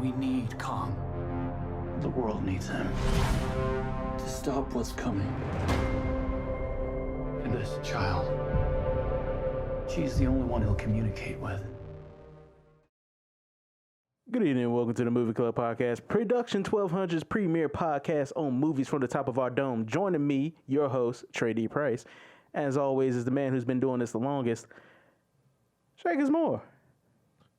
We need Kong. The world needs him to stop what's coming. And this child, she's the only one he'll communicate with. Good evening and welcome to the Movie Club Podcast, Production 1200's premier podcast on movies from the top of our dome. Joining me, your host, Trae D. Price. As always, is the man who's been doing this the longest, Shakis more.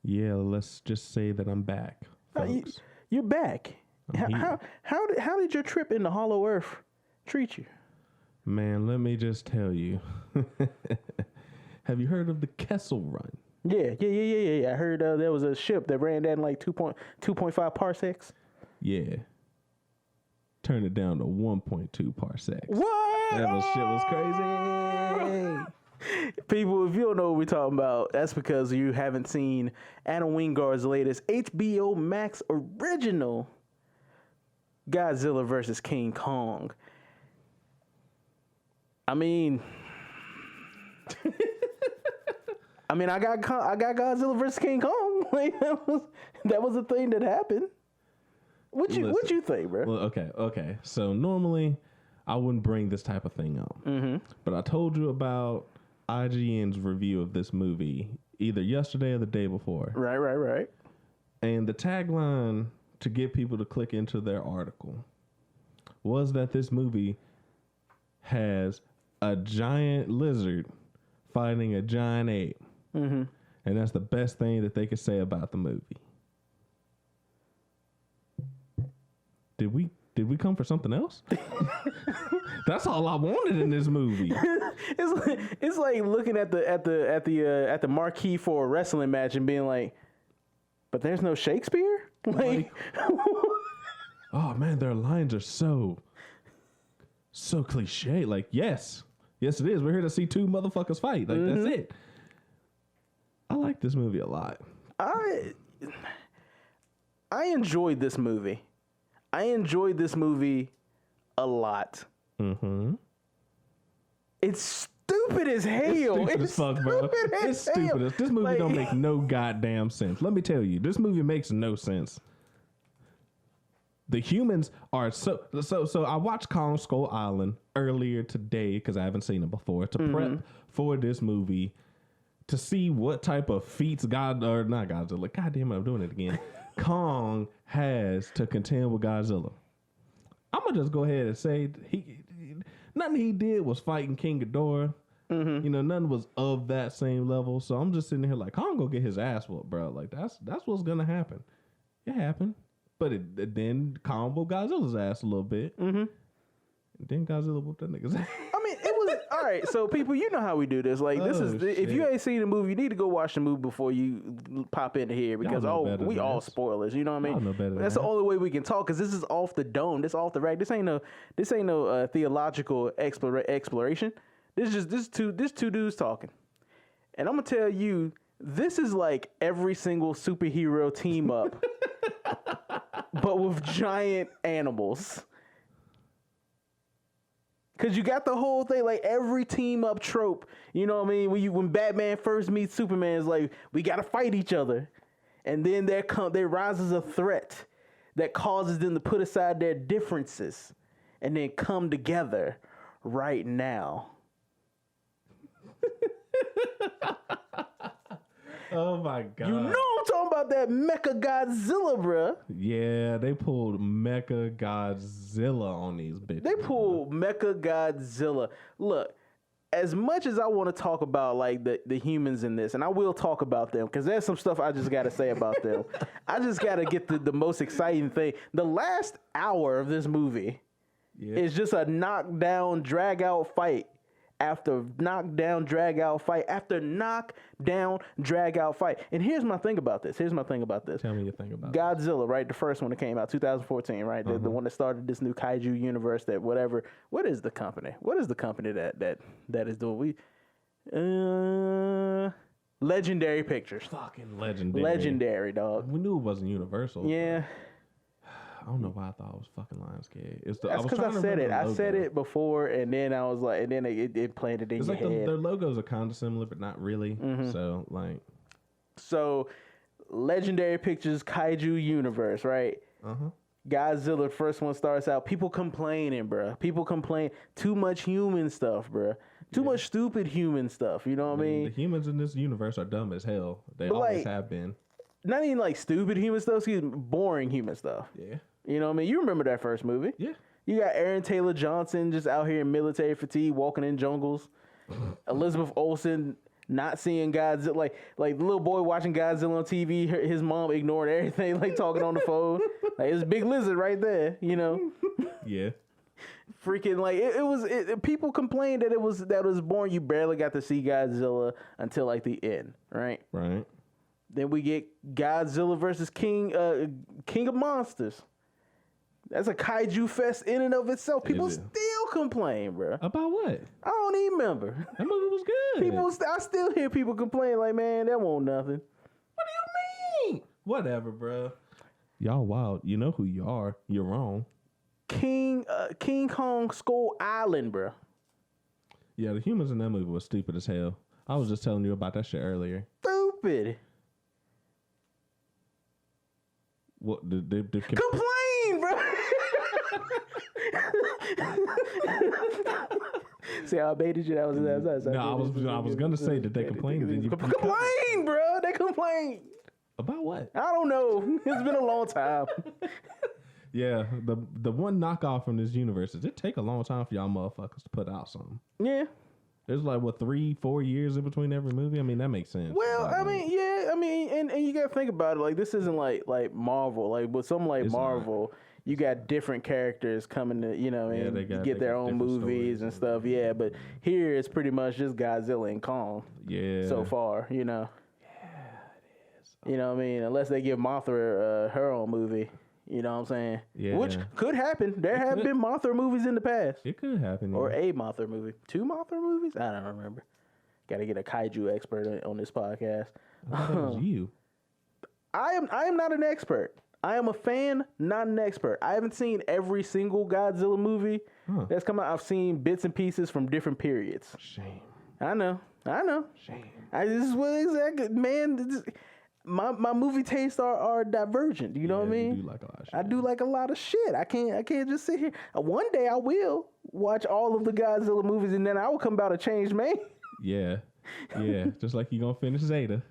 Yeah, let's just say that I'm back, folks. You're back. How did your trip into Hollow Earth treat you? Man, let me just tell you. Have you heard of the Kessel Run? Yeah. I heard there was a ship that ran that in like 2.5 parsecs. Yeah. Turn it down to 1.2 parsecs. What? That shit was crazy. People, if you don't know what we're talking about, that's because you haven't seen Adam Wingard's latest HBO Max original Godzilla vs. King Kong. I mean, I got Godzilla vs. King Kong. Like, that was a thing that happened. What you think, bro? Well, okay. So normally I wouldn't bring this type of thing up, but I told you about IGN's review of this movie either yesterday or the day before. Right. And the tagline to get people to click into their article was that this movie has a giant lizard fighting a giant ape. And that's the best thing that they could say about the movie. Did we come for something else? That's all I wanted in this movie. It's like looking at the marquee for a wrestling match and being like, but there's no Shakespeare? Like oh man, their lines are so cliche. Like, yes it is. We're here to see two motherfuckers fight. Like, that's it. I like this movie a lot. I enjoyed this movie. I enjoyed this movie a lot. It's stupid as hell. It's stupid as fuck, bro. It's stupid as this movie don't make no goddamn sense. Let me tell you, this movie makes no sense. The humans are so. I watched Kong Skull Island earlier today because I haven't seen it before to prep for this movie to see what type of feats not Godzilla. God damn it, I'm doing it again. Kong has to contend with Godzilla. I'm gonna just go ahead and say nothing he did was fighting King Ghidorah. You know, nothing was of that same level. So I'm just sitting here like, Kong go get his ass whooped, bro. Like that's what's gonna happen. It happened, but then Kong whooped Godzilla's ass a little bit. And then Godzilla whooped that nigga's ass. I mean, it was all right. So people, you know how we do this. Like if you ain't seen the movie, you need to go watch the movie before you pop into here because we all spoilers. You know what I mean? Know better than That's the only way we can talk because this is off the dome. This off the rack. This ain't no theological exploration. This two dudes talking, and I'm gonna tell you, this is like every single superhero team up, but with giant animals. Cause you got the whole thing, like every team up trope. You know what I mean? When Batman first meets Superman, it's like we gotta fight each other, and then there rises a threat that causes them to put aside their differences, and then come together right now. Oh my god! You know I'm talking about that Mecha Godzilla, bruh. Yeah, they pulled Mecha Godzilla on these bitches. They pulled Mecha Godzilla. Look, as much as I want to talk about like the humans in this, and I will talk about them because there's some stuff I just got to say about them. I just got to get the most exciting thing. The last hour of this movie is just a knockdown, drag out fight. After knockdown, drag out fight. After knockdown, drag out fight. And here's my thing about this. Tell me your thing about Godzilla, right? The first one that came out, 2014, right? The one that started this new Kaiju universe that whatever. What is the company? What is the company that is doing? Legendary Pictures. Fucking legendary. Legendary, dog. We knew it wasn't Universal. Yeah. I don't know why I thought it was fucking Lionsgate. That's because I said it. I said it before, and then I was like, and then it planted in your head. Their logos are kind of similar, but not really. So Legendary Pictures Kaiju universe, right? Godzilla, first one starts out. People complaining, bruh. People complain too much human stuff, bruh. Too much stupid human stuff. You know what I mean? The humans in this universe are dumb as hell. They always have been. Not even like stupid human stuff. Excuse me, boring human stuff. Yeah. You know what I mean? You remember that first movie? Yeah. You got Aaron Taylor Johnson just out here in military fatigue, walking in jungles. Elizabeth Olsen not seeing Godzilla, like the little boy watching Godzilla on TV. His mom ignored everything, like talking on the phone. Like it's a big lizard right there, you know. Yeah. Freaking like it was. People complained that it was boring. You barely got to see Godzilla until like the end, right? Right. Then we get Godzilla versus King of Monsters. That's a kaiju fest in and of itself. People still complain, bro. About what? I don't even remember. That movie was good. I still hear people complain like, man, that won't nothing. What do you mean? Whatever, bro. Y'all wild. You know who you are. You're wrong. King Kong Skull Island, bro. Yeah, the humans in that movie was stupid as hell. I was just telling you about that shit earlier. Stupid. What? Complain, bro. See how I baited you? That was No, I was gonna say that they complained. Complain, bro. They complain. About what? I don't know. It's been a long time. Yeah, the one knockoff from this universe is it take a long time for y'all motherfuckers to put out something. Yeah. There's like what 3-4 years in between every movie. I mean that makes sense. Well, I mean, yeah, I mean, and you gotta think about it. Like this isn't like Marvel. Like with something like Marvel, you got different characters coming to and get their own movies and stuff. Yeah, but here it's pretty much just Godzilla and Kong. Yeah. So far, you know. Yeah, it is. You know what I mean? Unless they give Mothra her own movie. You know what I'm saying? Yeah. Which could happen. There have been Mothra movies in the past. It could happen. Or a Mothra movie. 2 Mothra movies? I don't remember. Got to get a kaiju expert on this podcast. That was you. I am not an expert. I am a fan, not an expert. I haven't seen every single Godzilla movie that's come out. I've seen bits and pieces from different periods. Shame. I know. Shame. This is what exactly, man. My movie tastes are divergent. You know what I mean? You do like a lot of shit. I do like a lot of shit. I can't just sit here. One day I will watch all of the Godzilla movies, and then I will come about a changed man. Yeah. Just like you gonna finish Zeta.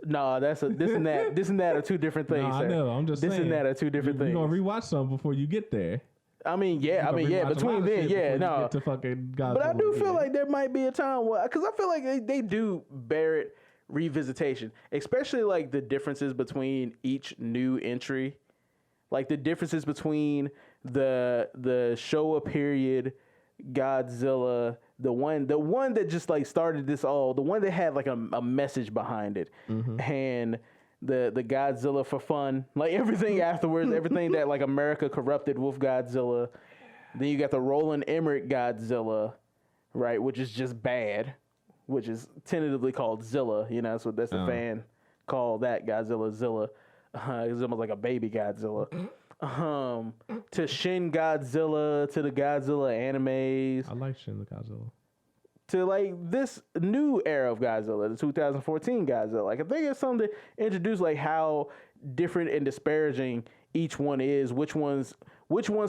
No, this and that are two different things. No, I know. I'm just saying. This and that are two different things. You're gonna rewatch some before you get there. Between then, no. Get to fucking Godzilla. But I do feel like there might be a time where, because I feel like they do merit revisitation, especially like the differences between each new entry, like the differences between the Showa period Godzilla, the one that just like started this all, the one that had like a message behind it, and the Godzilla for fun, like everything afterwards, everything that like America corrupted with Godzilla. Then you got the Roland Emmerich Godzilla, right, which is just bad, which is tentatively called Zilla. You know, so that's the fan called that Godzilla Zilla. It's almost like a baby Godzilla. To Shin Godzilla, to the Godzilla animes. I like Shin Godzilla. To like this new era of Godzilla, the 2014 Godzilla. Like I think it's something to introduce like how different and disparaging each one is, which ones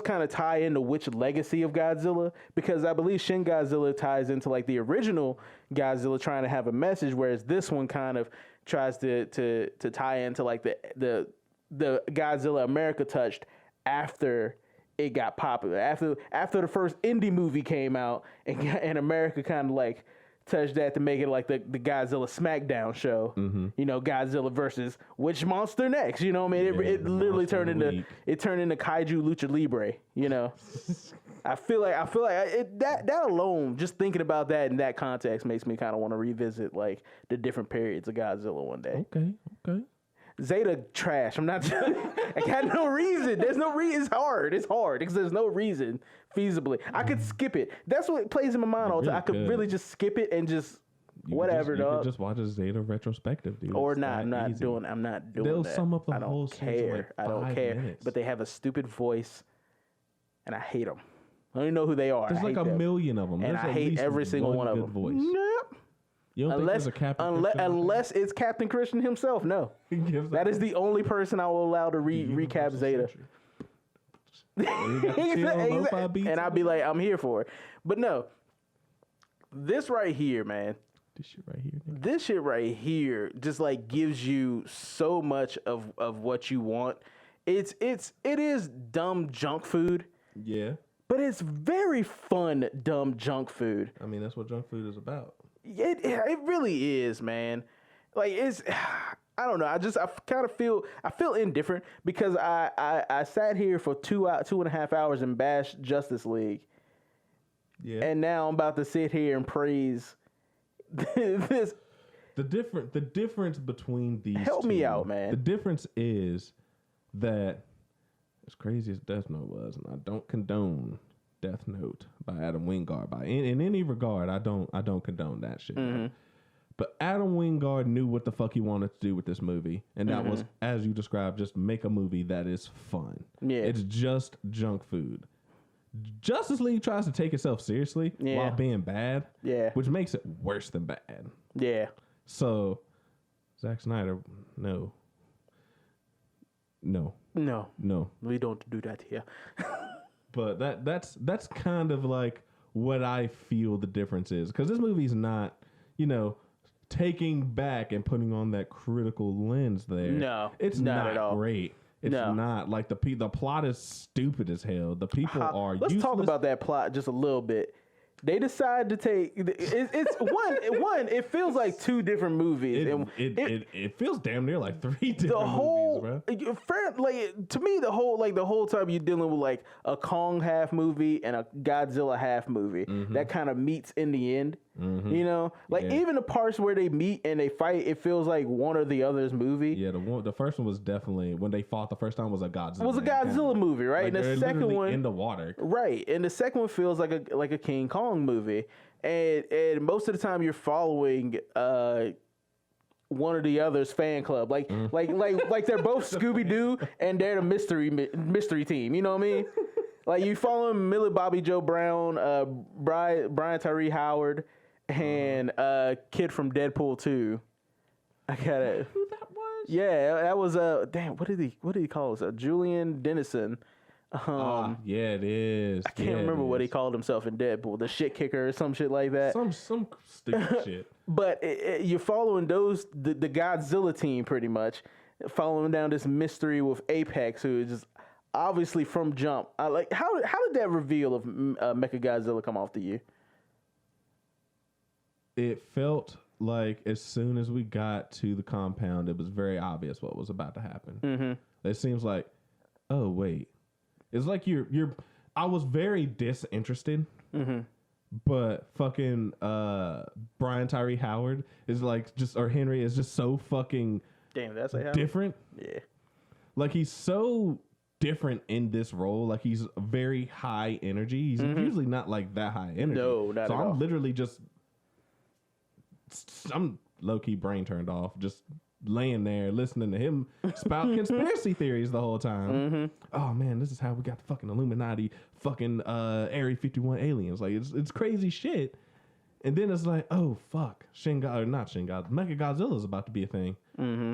kind of tie into which legacy of Godzilla, because I believe Shin Godzilla ties into like the original Godzilla trying to have a message, whereas this one kind of tries to tie into like the Godzilla America touched after it got popular, after the first indie movie came out, and America kind of like touched that to make it like the Godzilla SmackDown show. You know, Godzilla versus which monster next. You know what I mean? It literally turned into Kaiju Lucha Libre. You know, I feel like that alone, just thinking about that in that context, makes me kind of want to revisit like the different periods of Godzilla one day. Okay. Zeta trash. I'm not. I got no reason. There's no reason. It's hard because there's no reason feasibly. I could skip it. That's what plays in my mind all the time. I could really just skip it and just whatever, dog. You could just watch a Zeta retrospective, dude. Or not. I'm not doing They'll that. sum up the whole season. Like I don't care. minutes. But they have a stupid voice, and I hate them. I don't even know who they are. There's like a million of them. And I hate every single one of them. Voice. Yep. You don't think there's a Captain Christian? Unless it's Captain Christian himself. No, that is the only person I will allow to recap Zeta. And I'd be like, I'm here for it. But no, this right here, man. This shit right here just like gives you so much of what you want. It is dumb junk food. Yeah. But it's very fun dumb junk food. I mean, that's what junk food is about. It really is, man. Like I don't know. I kind of feel indifferent because I sat here for 2.5 hours and bashed Justice League. Yeah. And now I'm about to sit here and praise this. The difference between these Help me out, man. The difference is that as crazy as Death Note was, and I don't condone Death Note by Adam Wingard in any regard. I don't condone that shit. Mm-hmm. But Adam Wingard knew what the fuck he wanted to do with this movie, and that was, as you described, just make a movie that is fun. Yeah, it's just junk food. Justice League tries to take itself seriously while being bad. Yeah, which makes it worse than bad. Yeah. So, Zack Snyder, no, we don't do that here. But that's kind of like what I feel the difference is, because this movie's not, taking back and putting on that critical lens there. No, it's not at all great. It's not like the plot is stupid as hell. The people are. Let's talk about that plot just a little bit. They decide to take it's one. It feels like two different movies. It feels damn near like three different movies, bro. To me, the whole time you're dealing with like a Kong half movie and a Godzilla half movie that kind of meets in the end. Mm-hmm. Even the parts where they meet and they fight, it feels like one or the other's movie. Yeah, the first one was definitely, when they fought the first time, was a Godzilla. It was a Godzilla movie, right? Like, and the second one in the water, right? And the second one feels like a King Kong movie, and most of the time you're following one or the other's fan club, like they're both Scooby Doo and they're the mystery team. You know what I mean? Like you follow Millie Bobby Joe Brown, Brian Tyree Howard, and kid from Deadpool 2. I got it. Who that was? Yeah, that was damn. What did he call us? Julian Dennison. Yeah, it is. I can't remember what he called himself in Deadpool, the shit kicker or some shit like that. Some stupid shit. But you're following the Godzilla team pretty much, following down this mystery with Apex, who is just obviously from jump. How did that reveal of Mechagodzilla come off to you? It felt like as soon as we got to the compound, it was very obvious what was about to happen. Mm-hmm. It seems like, oh wait, it's like you're. I was very disinterested, but fucking Brian Tyree Howard is like or Henry is just so fucking different. Yeah, like he's so different in this role. Like he's very high energy. He's usually not like that high energy. No, not at all. So I'm literally just. I'm low-key brain turned off, just laying there listening to him spout conspiracy theories the whole time. Mm-hmm. Oh man, this is how we got the fucking Illuminati, fucking Area 51 aliens. Like it's crazy shit. And then it's like, oh fuck, Mechagodzilla is about to be a thing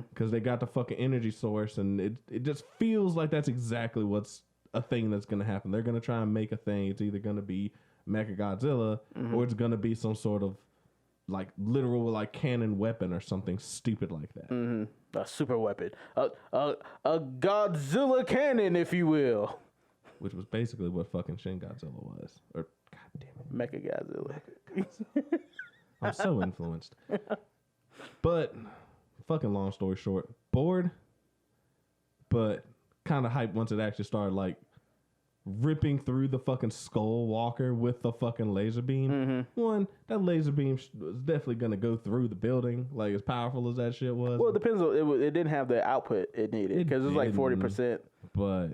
because they got the fucking energy source, and it just feels like that's exactly what's a thing that's gonna happen. They're gonna try and make a thing. It's either gonna be Mechagodzilla or it's gonna be some sort of like literal like cannon weapon or something stupid like that. A super weapon, a Godzilla cannon, if you will. Which was basically what fucking Shin Godzilla was, or goddamn it, Mechagodzilla. I'm so influenced. But fucking long story short, bored, but kind of hyped once it actually started like ripping through the fucking skull walker with the fucking laser beam. One, that laser beam was definitely gonna go through the building, like as powerful as that shit was. Well, it depends on it didn't have the output it needed because it was like 40%. But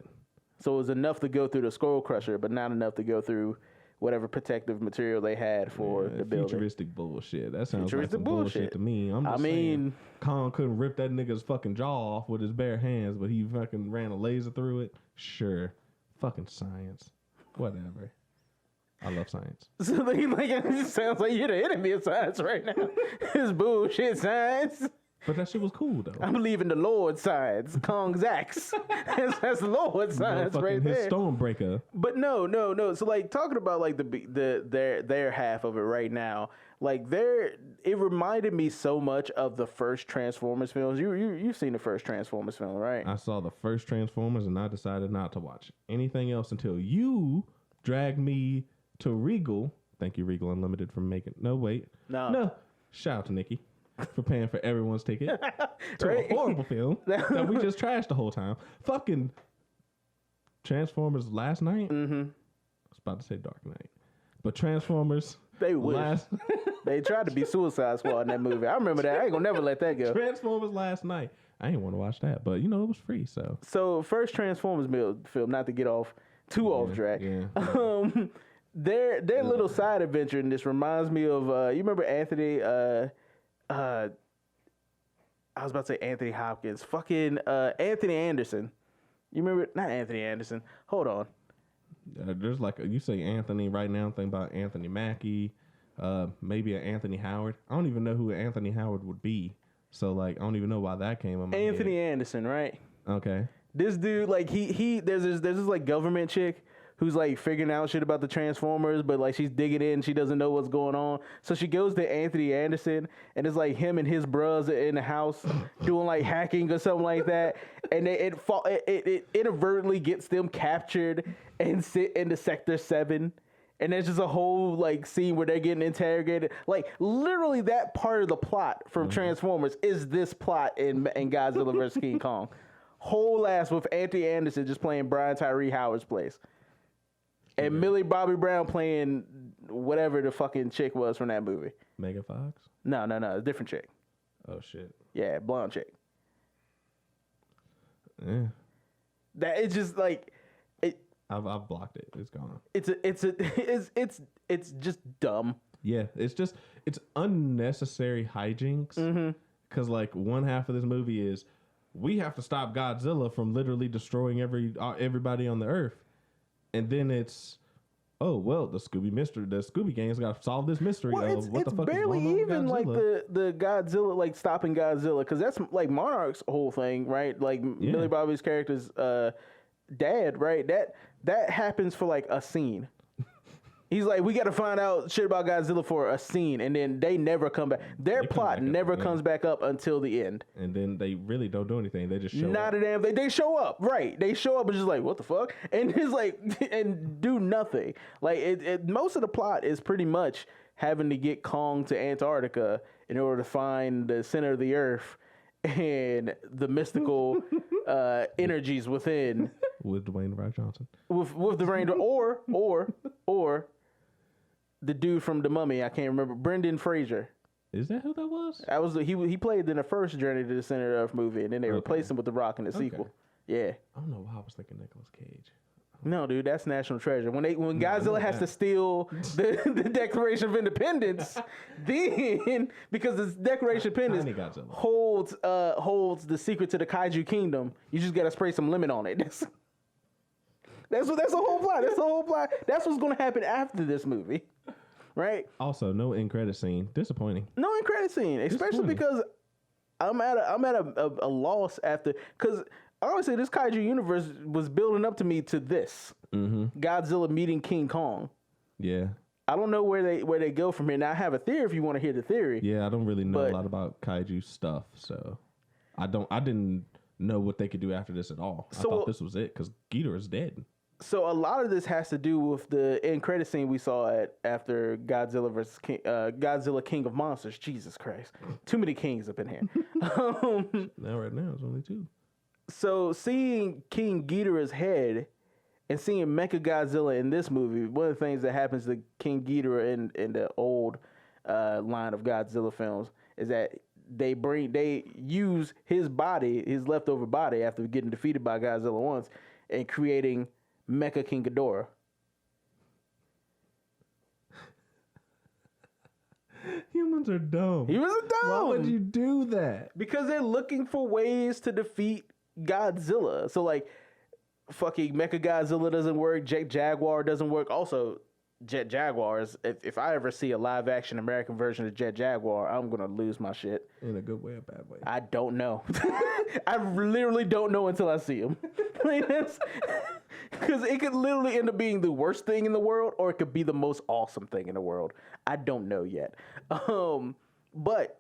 so it was enough to go through the skull crusher, but not enough to go through whatever protective material they had for the building. Futuristic bullshit. That sounds like some bullshit to me. I'm just saying, Kong couldn't rip that nigga's fucking jaw off with his bare hands, but he fucking ran a laser through it. Sure. Fucking science. Whatever. I love science. So like it just sounds like you're the enemy of science right now. It's bullshit science. But that shit was cool though. I believe in the Lord science, Kong's axe. That's Lord science right there. His Stormbreaker. But no. So like talking about like their half of it right now, like it reminded me so much of the first Transformers films. You've seen the first Transformers film, right? I saw the first Transformers and I decided not to watch anything else until you dragged me to Regal. Thank you, Regal Unlimited, for making. No, wait. No. Shout out to Nikki for paying for everyone's ticket to a horrible film that we just trashed the whole time. Fucking Transformers Last Night. Mm-hmm. I was about to say Dark Knight, but Transformers. They wish. They tried to be Suicide Squad in that movie. I remember that. I ain't gonna never let that go. Transformers Last Night. I ain't want to watch that, but you know it was free. So first Transformers film. Not to get off track. Yeah. Their little side adventure in this reminds me of you remember Anthony. I was about to say Anthony Hopkins. Fucking Anthony Anderson. You remember? Not Anthony Anderson. Hold on. There's like you say Anthony right now. Think about Anthony Mackie. Maybe an Anthony Howard. I don't even know who Anthony Howard would be. So like I don't even know why that came on my Anthony head. Anderson, right? Okay. This dude, like there's this like government chick who's like figuring out shit about the Transformers, but like she's digging in, she doesn't know what's going on. So she goes to Anthony Anderson, and it's like him and his bros in the house doing like hacking or something like that, and it inadvertently gets them captured and sit into Sector 7. And there's just a whole like scene where they're getting interrogated. Like literally, that part of the plot from Transformers is this plot in Godzilla vs. King Kong. Whole ass with Anthony Anderson just playing Brian Tyree Howard's place. And Millie Bobby Brown playing whatever the fucking chick was from that movie. Megan Fox? No, a different chick. Oh shit. Yeah, blonde chick. Yeah. That it's just like it. I've blocked it. It's gone. It's just dumb. Yeah, it's unnecessary hijinks. Because like one half of this movie is we have to stop Godzilla from literally destroying everybody on the earth. And then it's, oh well, the Scooby gang's got to solve this mystery of what the fuck is going on with Godzilla. It's barely even like the Godzilla, like stopping Godzilla, because that's like Monarch's whole thing, right? Like Millie Bobby's character's dad, right? That happens for like a scene. He's like, we got to find out shit about Godzilla for a scene, and then they never come back. Their plot never comes back up until the end. And then they really don't do anything. They just show up. Not a damn thing. They show up, right? They show up and just like, what the fuck? And it's like, and do nothing. Like most of the plot is pretty much having to get Kong to Antarctica in order to find the center of the earth and the mystical energies within. With Dwayne The Rock Johnson. With the rain, or the dude from The Mummy, I can't remember, Brendan Fraser. Is that who that was? He played in the first Journey to the Center of the Earth movie, and then they replaced him with The Rock in the sequel. Yeah. I don't know why I was thinking Nicolas Cage. No, dude, that's National Treasure. When Godzilla has to steal the Declaration of Independence, then because the Declaration of Independence holds the secret to the Kaiju Kingdom, you just gotta spray some lemon on it. That's the whole plot. That's the whole plot. That's what's gonna happen after this movie, right? Also, no end credit scene. Disappointing. No end credit scene, especially because I'm at a loss after because. Honestly, this Kaiju universe was building up to me to this. Godzilla meeting King Kong. Yeah. I don't know where they go from here. Now, I have a theory if you want to hear the theory. Yeah, I don't really know a lot about Kaiju stuff, so I didn't know what they could do after this at all. I thought this was it, because Ghidorah's dead. So a lot of this has to do with the end credit scene we saw after Godzilla versus Godzilla King of Monsters. Jesus Christ. Too many kings up in here. Right now, it's only 2. So seeing King Ghidorah's head and seeing Mechagodzilla in this movie, one of the things that happens to King Ghidorah in the old line of Godzilla films is that they use his body, his leftover body, after getting defeated by Godzilla once, and creating Mecha King Ghidorah. Humans are dumb. Humans are dumb. Why would you do that? Because they're looking for ways to defeat Godzilla. So like, fucking Mechagodzilla doesn't work. Jaguar doesn't work. Also, Jet Jaguars. If I ever see a live action American version of Jet Jaguar, I'm gonna lose my shit. In a good way or bad way? I don't know. I literally don't know until I see him. Because it could literally end up being the worst thing in the world, or it could be the most awesome thing in the world. I don't know yet. But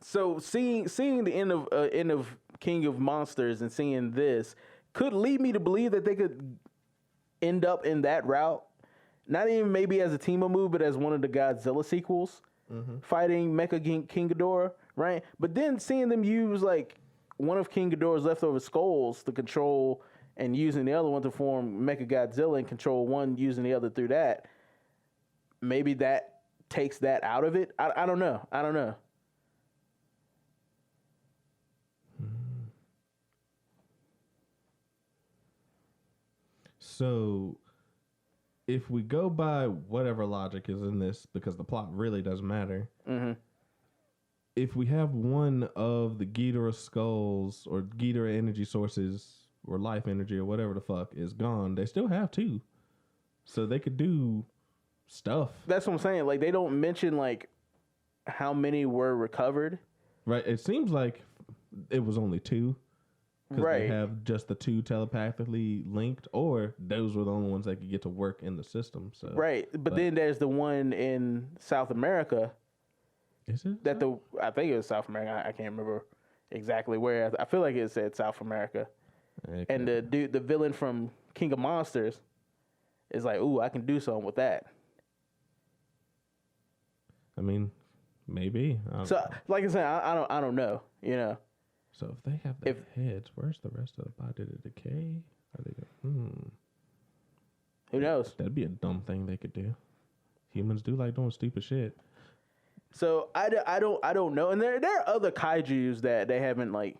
so seeing the end of King of Monsters and seeing this could lead me to believe that they could end up in that route. Not even maybe as a Timo move, but as one of the Godzilla sequels, fighting Mecha King Ghidorah, right? But then seeing them use like one of King Ghidorah's leftover skulls to control, and using the other one to form Mecha Godzilla and control one using the other through that, maybe that takes that out of it. I don't know. I don't know. So, if we go by whatever logic is in this, because the plot really doesn't matter, if we have one of the Ghidorah skulls or Ghidorah energy sources or life energy or whatever the fuck is gone, they still have two. So they could do stuff. That's what I'm saying. Like, they don't mention, like, how many were recovered. Right. It seems like it was only two. Because they Right. have just the two telepathically linked, or those were the only ones that could get to work in the system. So Right. But then there's the one in South America. Is it? I think it was South America. I can't remember exactly where. I feel like it said South America. Okay. And the villain from King of Monsters is like, ooh, I can do something with that. I mean, maybe. So, like I said, I don't know. You know. So if they have the heads, where's the rest of the body? Did it decay? Are they? Who knows? That'd be a dumb thing they could do. Humans do like doing stupid shit. So I don't know. And there are other kaijus that they haven't like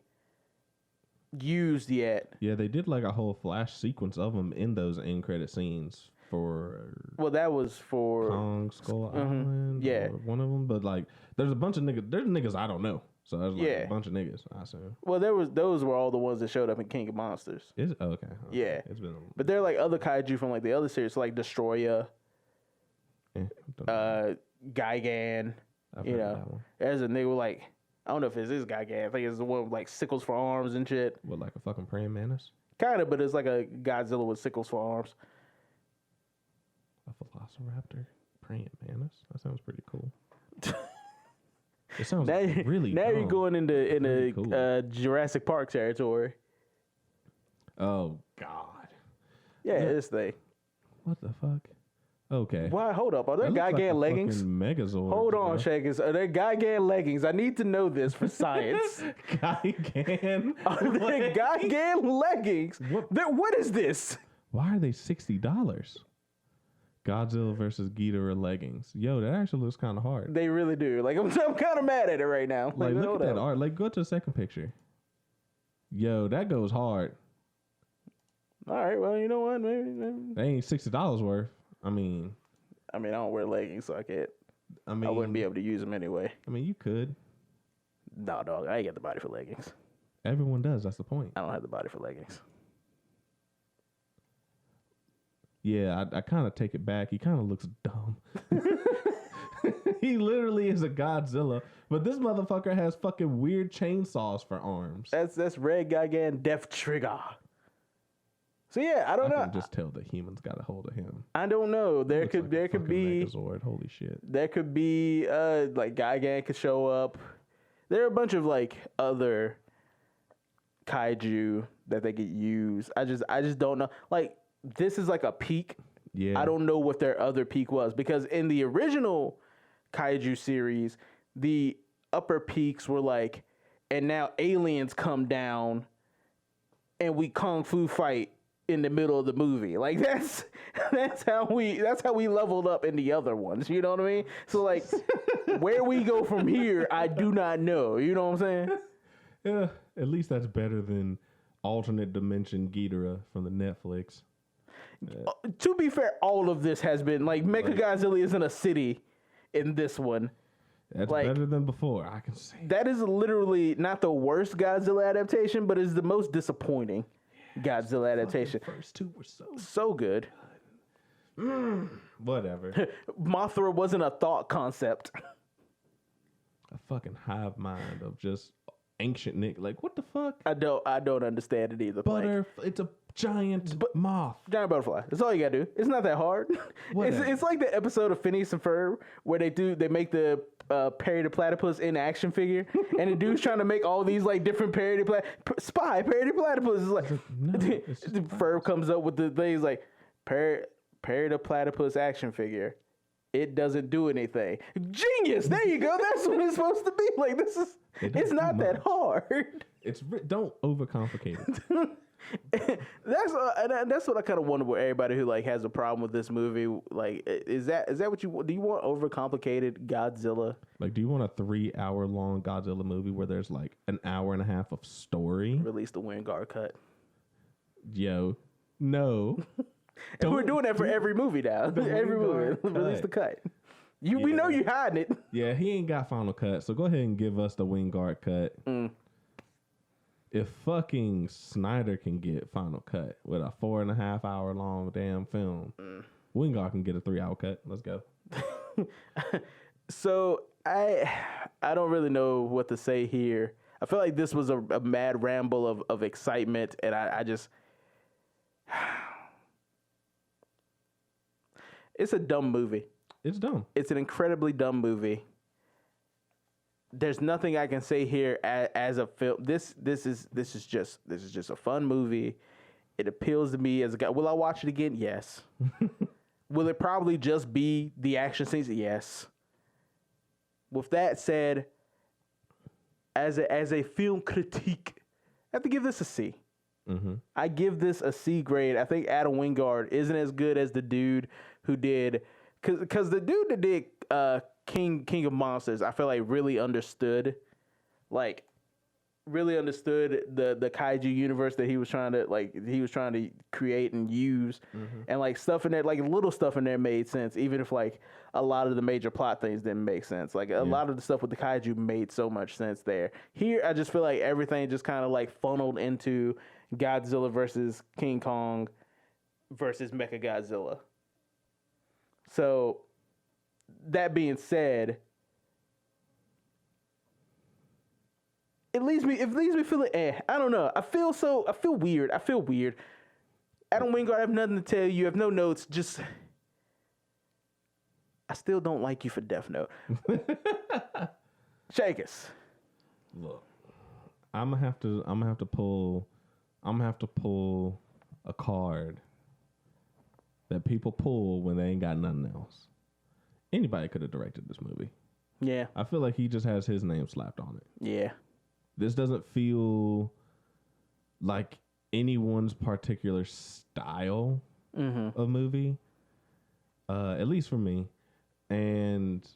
used yet. Yeah, they did like a whole flash sequence of them in those end credit scenes for. Well, that was for Kong Skull Island. Yeah, or one of them. But like, there's a bunch of niggas. There's niggas I don't know. So there's like Yeah. a bunch of niggas. I assume. Well, those were all the ones that showed up in King of Monsters. Is it? Okay. Yeah. It's been. But there are like other kaiju from like the other series, like Destroya, Gigan. I've You heard of know, that one. there's a nigga with, like, I don't know if it's this Gigan. I think it's the one with like sickles for arms and shit. What, like a fucking praying mantis? Kind of, but it's like a Godzilla with sickles for arms. A velociraptor praying mantis? That sounds pretty cool. It sounds really Now dumb. you're going into Really cool. Jurassic Park territory. Oh, God. Yeah, this thing. What the fuck? Okay. Why? Hold up. Are there That looks like Gigan a leggings? fucking Megazord. Hold on, bro. Shakis. Are there Gigan leggings? I need to know this for science. Gigan? Are there Gigan leggings? What is this? Why are they $60? Godzilla versus Ghidorah leggings. Yo, that actually looks kind of hard. They really do. Like, I'm kind of mad at it right now. Like, look hold at that up. art. Like, go to the second picture. Yo, that goes hard. All right. Well, you know what? Maybe. They ain't $60 worth. I mean, I don't wear leggings, so I can't. I I wouldn't be able to use them anyway. I mean, you could. No, dog. I ain't got the body for leggings. Everyone does. That's the point. I don't have the body for leggings. Yeah, I kind of take it back. He kind of looks dumb. He literally is a Godzilla, but this motherfucker has fucking weird chainsaws for arms. That's Red Gigan Death Trigger. So yeah, I don't know. I can just tell the humans got a hold of him. I don't know. There Looks could like a there could fucking be Megazord. Holy shit. there could be like Gigan could show up. There are a bunch of like other kaiju that they could use. I just don't know. Like, this is like a peak. Yeah. I don't know what their other peak was, because in the original kaiju series, the upper peaks were like, and now aliens come down and we kung fu fight in the middle of the movie. Like, that's how we leveled up in the other ones. You know what I mean? So like, where we go from here, I do not know. You know what I'm saying? Yeah, at least that's better than alternate dimension Ghidorah from the Netflix. To be fair, all of this has been like Mechagodzilla is in a city in this one. That's like, better than before. I can say that is literally not the worst Godzilla adaptation, but is the most disappointing Godzilla adaptation. The first two were so So good. Whatever. Mothra wasn't a thought concept. A fucking hive mind of just ancient Nick. Like, what the fuck? I don't understand it either. Butter. It's a giant moth. Giant butterfly. That's all you gotta do. It's not that hard. It's like the episode of Phineas and Ferb where they make the Perry the Platypus in action figure, and the dude's trying to make all these like different Perry the Platypus. It's like No, Ferb comes up with the things like Perry the Platypus action figure. It doesn't do anything. Genius. There you go. That's what it's supposed to be. Like this is. It's not that hard. Don't overcomplicate it. That's what I kind of wonder with everybody who like has a problem with this movie. Like, is that what you do? You want overcomplicated Godzilla? Like, do you want a 3-hour long Godzilla movie where there's like an hour and a half of story? Release the Wingard cut. Yo, no. And we're doing that for every movie now. Every movie, release the cut. We know you hiding it. Yeah, he ain't got final cut, so go ahead and give us the Wingard cut. If fucking Snyder can get final cut with a 4.5 hour long damn film, Wingard can get a 3-hour cut. Let's go. So I don't really know what to say here. I feel like this was a mad ramble of excitement, and I just. It's a dumb movie. It's dumb. It's an incredibly dumb movie. There's nothing I can say here as a film. This is just a fun movie. It appeals to me as a guy. Will I watch it again? Yes. Will it probably just be the action scenes? Yes. With that said, as a film critique, I have to give this a C. I give this a C grade. I think Adam Wingard isn't as good as the dude who did, because the dude that did King of Monsters, I feel like really understood the kaiju universe that he was trying to create and use, and like stuff in there, like little stuff in there made sense, even if like a lot of the major plot things didn't make sense. Like a lot of the stuff with the kaiju made so much sense there. Here, I just feel like everything just kind of like funneled into Godzilla versus King Kong versus Mechagodzilla. So, that being said, it leaves me feeling I don't know. I feel weird. Adam Wingard, I have nothing to tell you. I have no notes. Just, I still don't like you for Death Note. Shakis. Look, I'm gonna have to pull a card that people pull when they ain't got nothing else. Anybody could have directed this movie. Yeah. I feel like he just has his name slapped on it. Yeah. This doesn't feel like anyone's particular style of movie, at least for me. And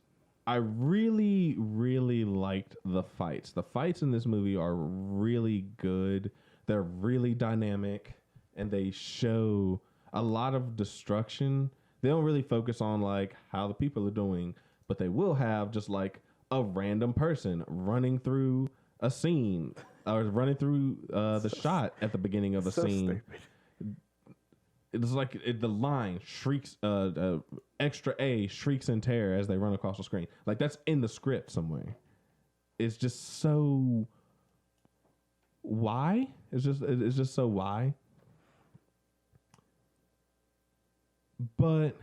I really, really liked the fights. The fights in this movie are really good. They're really dynamic, and they show a lot of destruction. They don't really focus on like how the people are doing, but they will have just like a random person running through a scene or running through the shot at the beginning of a scene. Stupid. It's like the line shrieks, extra A shrieks in terror as they run across the screen. Like that's in the script somewhere. It's just so why? It's just so why? But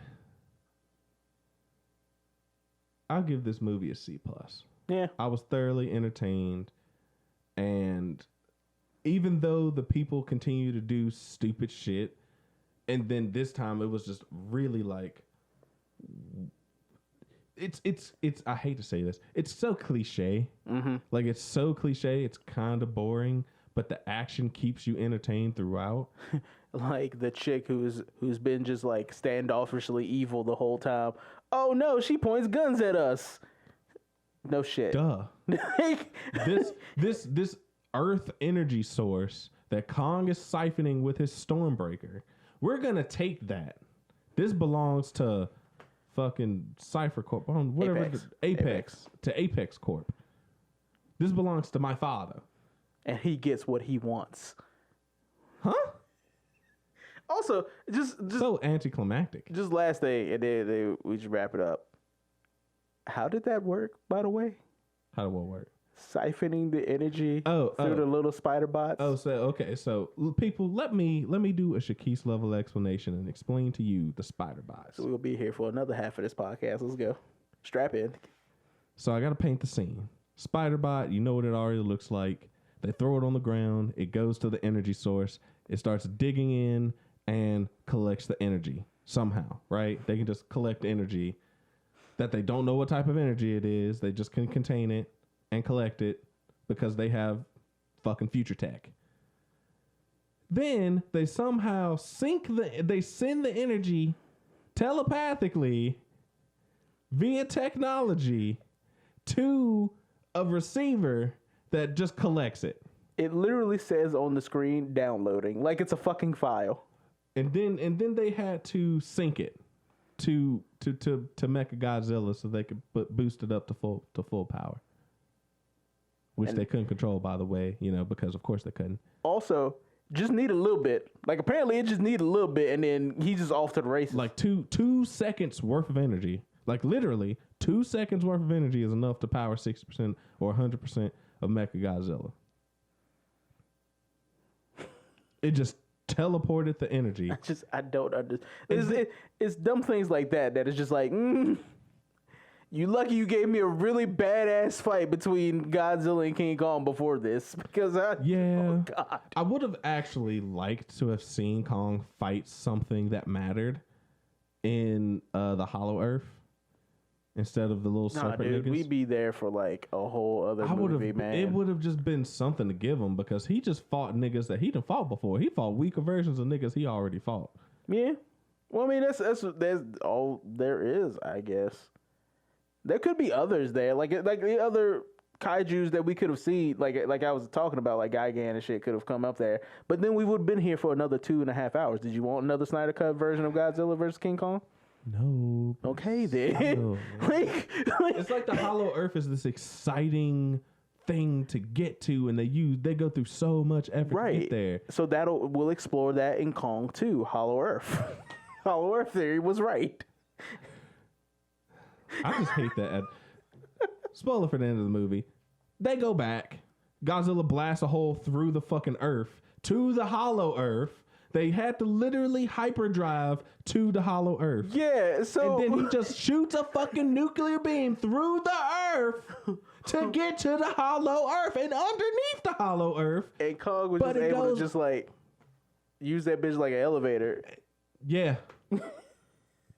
I'll give this movie a C+. Yeah. I was thoroughly entertained, and even though the people continue to do stupid shit, and then this time it was just really like it's I hate to say this, it's so cliche. Like it's so cliche, it's kind of boring, but the action keeps you entertained throughout. Like the chick who's been just like standoffishly evil the whole time. Oh no, she points guns at us. No shit. Duh. This earth energy source that Kong is siphoning with his Stormbreaker. We're gonna take that. This belongs to fucking Cypher Corp. Whatever. Apex. To Apex Corp. This belongs to my father. And he gets what he wants. Huh? Also, just So anticlimactic. just last thing, and then we should wrap it up. How did that work, by the way? How did what work? Siphoning the energy through the little spider bots. So people, let me do a Shakis level explanation and explain to you the spider bots. So we'll be here for another half of this podcast. Let's go. Strap in. So I got to paint the scene. Spider bot, you know what it already looks like. They throw it on the ground. It goes to the energy source. It starts digging in and collects the energy somehow, right? They can just collect energy that they don't know what type of energy it is. They just can contain it and collect it because they have fucking future tech. Then they somehow they send the energy telepathically via technology to a receiver that just collects it. It literally says on the screen downloading, like it's a fucking file. And then they had to sync it to Mecha Godzilla so they could boost it up to full power. Which they couldn't control, by the way, because of course they couldn't. Also, just need a little bit. Like apparently it just needed a little bit, and then he's just off to the races. Like two seconds worth of energy. Like literally 2 seconds worth of energy is enough to power 60% or 100% of Mecha Godzilla. It just teleported the energy. I don't understand. It's dumb things like that is just like, you lucky you gave me a really badass fight between Godzilla and King Kong before this, because oh God. I would have actually liked to have seen Kong fight something that mattered in the Hollow Earth instead of the little serpent niggas. We'd be there for like a whole other movie, man. It would have just been something to give him because he just fought niggas that he done fought before. He fought weaker versions of niggas he already fought. Yeah. Well, I mean, that's all there is, I guess. There could be others there, like the other kaijus that we could have seen, like I was talking about, like Gigan and shit could have come up there. But then we would have been here for another 2.5 hours. Did you want another Snyder Cut version of Godzilla versus King Kong? No. Okay, then. No. It's like the Hollow Earth is this exciting thing to get to, and they go through so much effort to get there. So we'll explore that in Kong 2, Hollow Earth. Hollow Earth theory was right. I just hate that. Spoiler for the end of the movie. They go back. Godzilla blasts a hole through the fucking Earth to the Hollow Earth. They had to literally hyperdrive to the Hollow Earth. Yeah, so... And then he just shoots a fucking nuclear beam through the Earth to get to the Hollow Earth and underneath the Hollow Earth. And Kong was just able to just, like, use that bitch like an elevator. Yeah.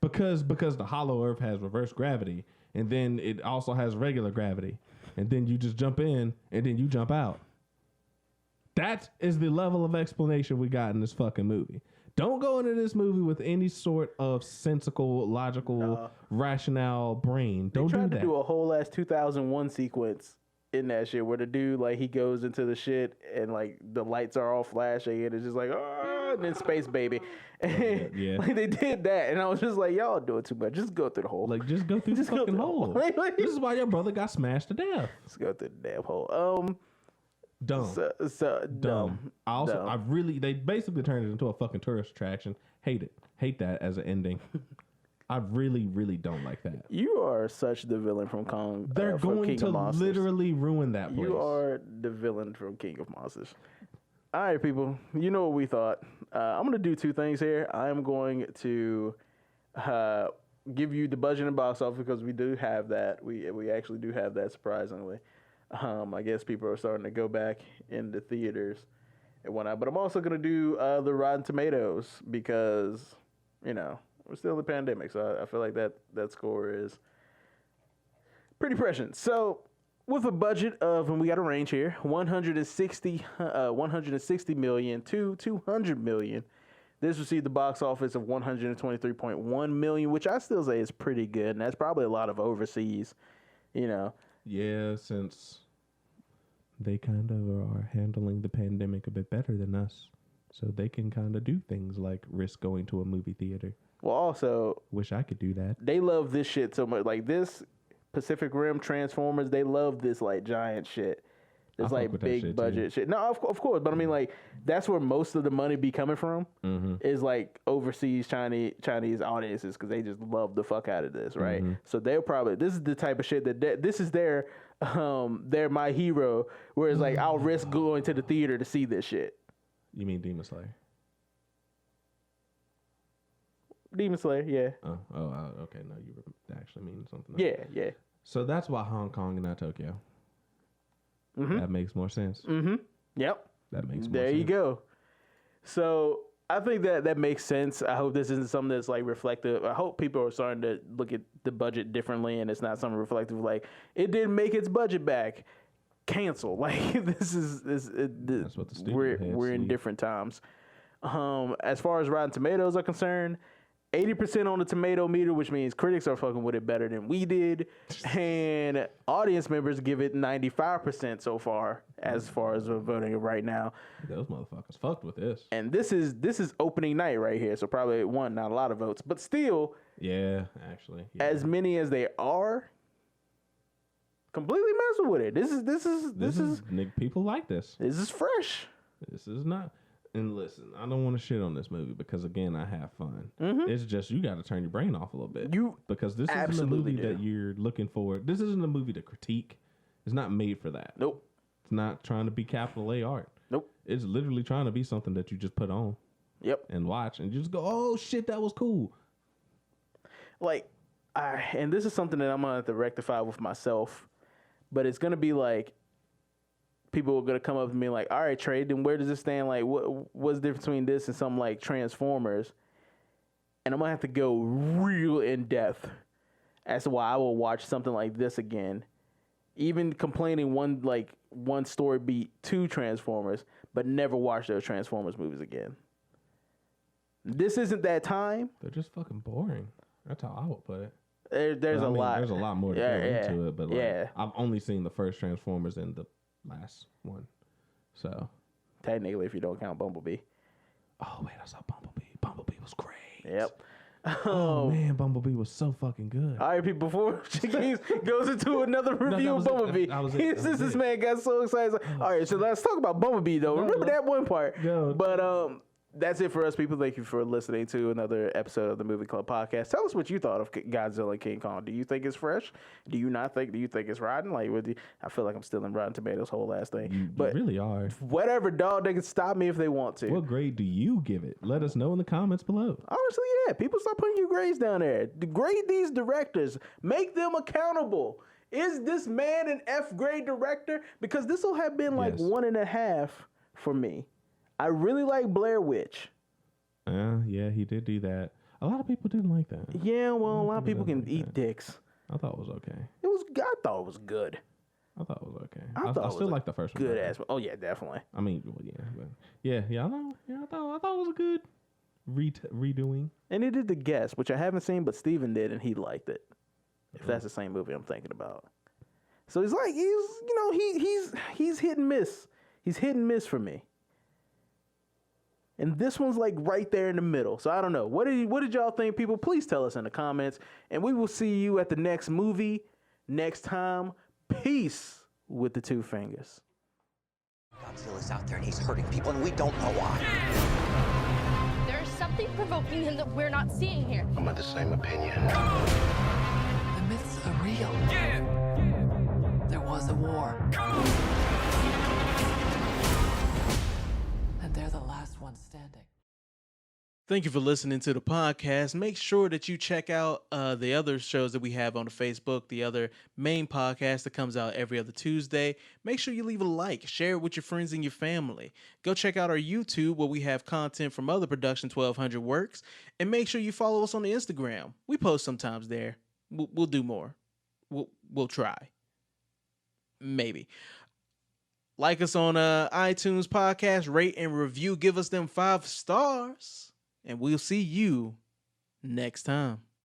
Because the Hollow Earth has reverse gravity, and then it also has regular gravity. And then you just jump in, and then you jump out. That is the level of explanation we got in this fucking movie. Don't go into this movie with any sort of sensical, logical, rationale brain. Don't do that. They tried to do a whole ass 2001 sequence in that shit where the dude, like, he goes into the shit and, like, the lights are all flashing and it's just like, and then space baby. Yeah. Like, they did that and I was just like, y'all doing too much. Just go through the hole. Like, just go through the fucking hole. This is why your brother got smashed to death. Let's go through the damn hole. Dumb. Dumb. They basically turned it into a fucking tourist attraction. Hate it. Hate that as an ending. I really, really don't like that. You are such the villain from Kong. They're going to literally ruin that place. You are the villain from King of Monsters. All right, people. You know what we thought. I'm going to do two things here. I'm going to give you the budget and box office because we do have that. We actually do have that, surprisingly. I guess people are starting to go back into theaters and whatnot. But I'm also going to do the Rotten Tomatoes because, we're still in the pandemic. So I feel like that score is pretty prescient. So with a budget of, and we got a range here, 160 million to 200 million. This received the box office of 123.1 million, which I still say is pretty good. And that's probably a lot of overseas, Yeah, since they kind of are handling the pandemic a bit better than us. So they can kind of do things like risk going to a movie theater. Well, also... Wish I could do that. They love this shit so much. Like, this Pacific Rim Transformers, they love this, like, giant shit. It's like big budget shit. No, of course, but I mean, like, that's where most of the money be coming from. Is like overseas Chinese audiences, because they just love the fuck out of this, right? So they'll probably, this is the type of shit that this is their my hero. Whereas like I'll risk going to the theater to see this shit. You mean Demon Slayer? Demon Slayer, yeah. Okay. No, you actually mean something else. Yeah. So that's why Hong Kong and not Tokyo. That makes more sense. Yep. That makes more sense. There you go. So I think that makes sense. I hope this isn't something that's like reflective. I hope people are starting to look at the budget differently, and it's not something reflective like it didn't make its budget back. Cancel. Like that's what the stupid we're in different times. As far as Rotten Tomatoes are concerned, 80% on the tomato meter, which means critics are fucking with it better than we did, and audience members give it 95% so far as we're voting right now. Those motherfuckers fucked with this. And this is opening night right here, so probably it won not a lot of votes, but still, yeah, actually, as many as they are, completely messing with it. This is people like this. This is fresh. This is not. And listen, I don't want to shit on this movie because again, I have fun. It's just you got to turn your brain off a little bit. Because this isn't a movie that you're looking for. This isn't a movie to critique. It's not made for that. Nope. It's not trying to be capital A art. Nope. It's literally trying to be something that you just put on. Yep. And watch and just go, oh shit, that was cool. Like, and this is something that I'm gonna have to rectify with myself, but it's gonna be like, people are gonna come up to me like, all right, Trae, then where does this stand? Like, what's the difference between this and something like Transformers? And I'm gonna have to go real in depth as to why I will watch something like this again, even complaining one story beat to Transformers, but never watch those Transformers movies again. This isn't that time. They're just fucking boring. That's how I would put it. There's a lot. There's a lot more to go into it, but like, I've only seen the first Transformers and the last one. So technically, if you don't count Bumblebee. Oh wait, I saw Bumblebee. Bumblebee was great. Yep. Oh man, Bumblebee was so fucking good. All right, people, before Shakis goes into another review of Bumblebee, this man got so excited. Like, all right, so let's talk about Bumblebee though. Remember that one part. But that's it for us, people. Thank you for listening to another episode of the Movie Club Podcast. Tell us what you thought of Godzilla and King Kong. Do you think it's fresh? Do you not think? Do you think it's rotten? Like, I feel like I'm still in Rotten Tomatoes whole last thing. You really are. Whatever, dog. They can stop me if they want to. What grade do you give it? Let us know in the comments below. Honestly, yeah. People start putting your grades down there. Grade these directors. Make them accountable. Is this man an F grade director? Because this will have been like 1.5 for me. I really like Blair Witch. Yeah, he did do that. A lot of people didn't like that. Yeah, well, a lot of people can eat dicks. I thought it was okay. I thought it was good. I thought it was okay. I still like the first one. Good ass. Oh yeah, definitely. I mean, well, yeah, but yeah. I thought it was a good redoing. And he did The Guest, which I haven't seen, but Steven did, and he liked it. If that's the same movie I'm thinking about. So he's like, he's hit and miss. He's hit and miss for me. And this one's like right there in the middle. So I don't know. What did y'all think, people? Please tell us in the comments. And we will see you at the next movie next time. Peace with the 2 fingers. Godzilla's out there and he's hurting people and we don't know why. There's something provoking him that we're not seeing here. I'm of the same opinion. The myths are real. There was a war. And they're the last ones standing. Thank you for listening to the podcast. Make sure that you check out the other shows that we have on the Facebook, the other main podcast that comes out every other Tuesday. Make sure you leave a like, share it with your friends and your family. Go check out our YouTube where we have content from other Production 1200 works. And make sure you follow us on the Instagram. We post sometimes there. We'll do more. We'll try. Maybe. Like us on iTunes podcast, rate and review. Give us them 5 stars. And we'll see you next time.